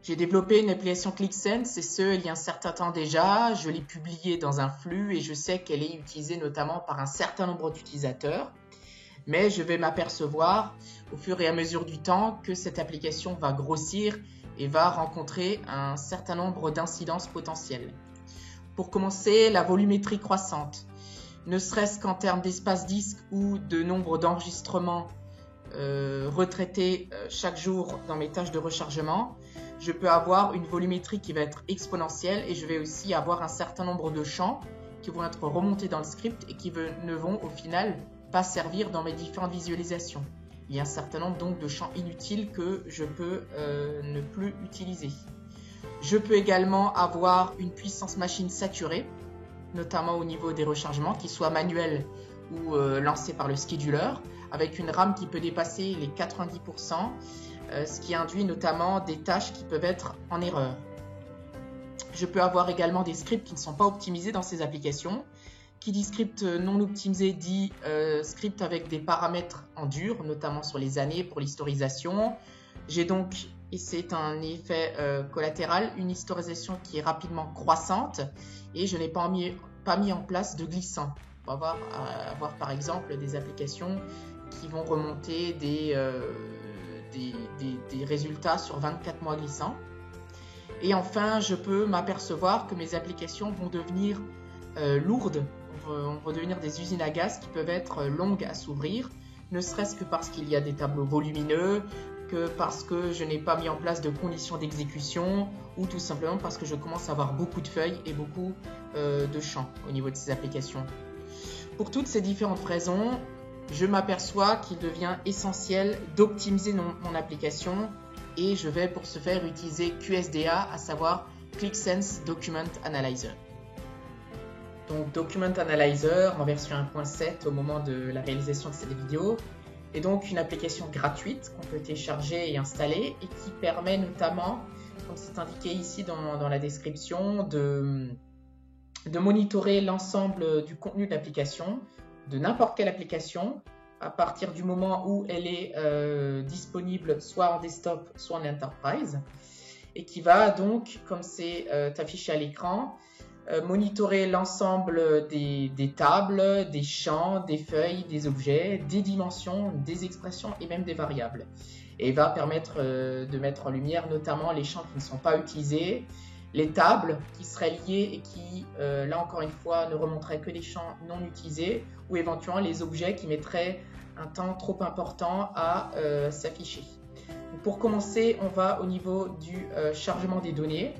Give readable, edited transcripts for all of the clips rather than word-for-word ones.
J'ai développé une application ClickSense et ce, il y a un certain temps déjà. Je l'ai publiée dans un flux et je sais qu'elle est utilisée notamment par un certain nombre d'utilisateurs. Mais je vais m'apercevoir au fur et à mesure du temps que cette application va grossir et va rencontrer un certain nombre d'incidences potentielles. Pour commencer, la volumétrie croissante, ne serait-ce qu'en termes d'espace disque ou de nombre d'enregistrements retraités chaque jour dans mes tâches de rechargement, je peux avoir une volumétrie qui va être exponentielle et je vais aussi avoir un certain nombre de champs qui vont être remontés dans le script et qui ne vont au final pas servir dans mes différentes visualisations. Il y a un certain nombre donc de champs inutiles que je peux ne plus utiliser. Je peux également avoir une puissance machine saturée, notamment au niveau des rechargements, qui soient manuels ou lancés par le scheduler, avec une RAM qui peut dépasser les 90%, ce qui induit notamment des tâches qui peuvent être en erreur. Je peux avoir également des scripts qui ne sont pas optimisés dans ces applications. Qui dit script non optimisé dit script avec des paramètres en dur, notamment sur les années pour l'historisation. J'ai donc, et c'est un effet collatéral, une historisation qui est rapidement croissante et je n'ai pas mis en place de glissant. On va avoir par exemple des applications qui vont remonter des résultats sur 24 mois glissants. Et enfin, je peux m'apercevoir que mes applications vont devenir lourdes, vont devenir des usines à gaz qui peuvent être longues à s'ouvrir, ne serait-ce que parce qu'il y a des tableaux volumineux, que parce que je n'ai pas mis en place de conditions d'exécution, ou tout simplement parce que je commence à avoir beaucoup de feuilles et beaucoup de champs au niveau de ces applications. Pour toutes ces différentes raisons, je m'aperçois qu'il devient essentiel d'optimiser mon application et je vais pour ce faire utiliser QSDA, à savoir ClickSense Document Analyzer. Donc Document Analyzer en version 1.7 au moment de la réalisation de cette vidéo est donc une application gratuite qu'on peut télécharger et installer et qui permet notamment, comme c'est indiqué ici dans la description, de monitorer l'ensemble du contenu de l'application, de n'importe quelle application, à partir du moment où elle est disponible soit en desktop, soit en enterprise, et qui va donc, comme c'est affiché à l'écran, monitorer l'ensemble des tables, des champs, des feuilles, des objets, des dimensions, des expressions et même des variables. Et va permettre de mettre en lumière notamment les champs qui ne sont pas utilisés, les tables qui seraient liées et qui, là encore une fois, ne remonteraient que des champs non utilisés, ou éventuellement les objets qui mettraient un temps trop important à s'afficher. Pour commencer, on va au niveau du chargement des données.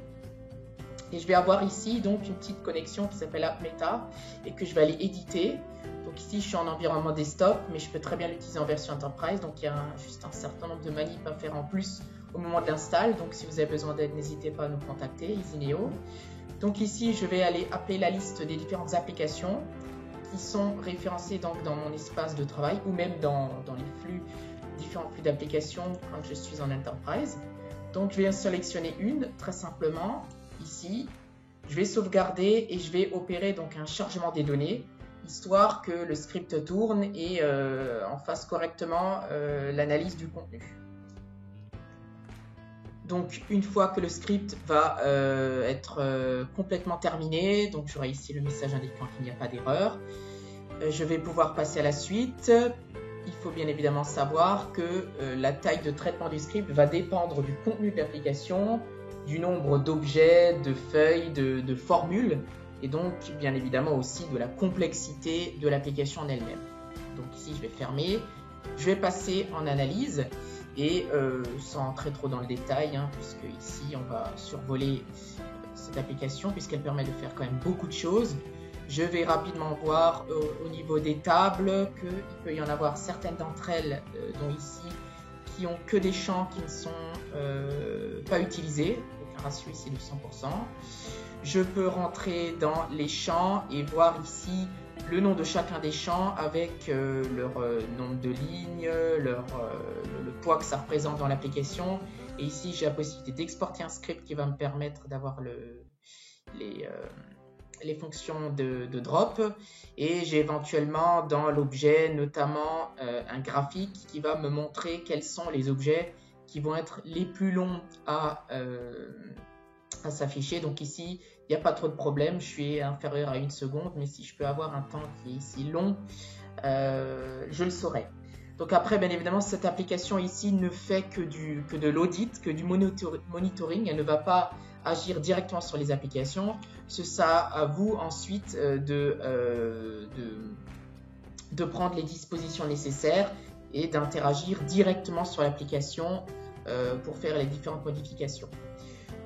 Et je vais avoir ici donc une petite connexion qui s'appelle AppMeta et que je vais aller éditer. Donc ici, je suis en environnement desktop, mais je peux très bien l'utiliser en version Enterprise. Donc il y a juste un certain nombre de manips à faire en plus au moment de l'install. Donc si vous avez besoin d'aide, n'hésitez pas à nous contacter, Isineo. Donc ici, je vais aller appeler la liste des différentes applications qui sont référencées donc dans mon espace de travail ou même dans les différents flux d'applications quand je suis en Enterprise. Donc je vais sélectionner une très simplement. Ici, je vais sauvegarder et je vais opérer donc un chargement des données, histoire que le script tourne et en fasse correctement l'analyse du contenu. Donc une fois que le script va être complètement terminé, donc j'aurai ici le message indiquant qu'il n'y a pas d'erreur, je vais pouvoir passer à la suite. Il faut bien évidemment savoir que la taille de traitement du script va dépendre du contenu de l'application, du nombre d'objets, de feuilles, de formules et donc bien évidemment aussi de la complexité de l'application en elle-même. Donc ici je vais fermer, je vais passer en analyse et sans entrer trop dans le détail, puisque ici on va survoler cette application puisqu'elle permet de faire quand même beaucoup de choses. Je vais rapidement voir au niveau des tables qu'il peut y en avoir certaines d'entre elles, dont ici, qui ont que des champs qui ne sont pas utilisés, donc un ratio ici de 100%. Je peux rentrer dans les champs et voir ici le nom de chacun des champs avec leur nombre de lignes, le poids que ça représente dans l'application. Et ici, j'ai la possibilité d'exporter un script qui va me permettre d'avoir les fonctions de drop. Et j'ai éventuellement dans l'objet notamment un graphique qui va me montrer quels sont les objets qui vont être les plus longs à s'afficher. Donc ici, il n'y a pas trop de problème, je suis inférieur à 1 seconde, mais si je peux avoir un temps qui est ici long, je le saurai. Donc après, bien évidemment, cette application ici ne fait que de l'audit, que du monitoring. Elle ne va pas agir directement sur les applications. Ce sera à vous ensuite de prendre les dispositions nécessaires et d'interagir directement sur l'application pour faire les différentes modifications.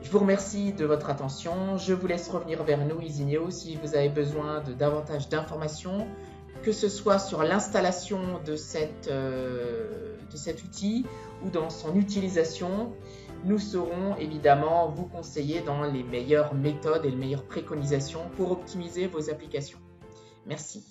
Je vous remercie de votre attention. Je vous laisse revenir vers nous, Isinio, si vous avez besoin de davantage d'informations, que ce soit sur l'installation de cet outil ou dans son utilisation. Nous saurons évidemment vous conseiller dans les meilleures méthodes et les meilleures préconisations pour optimiser vos applications. Merci.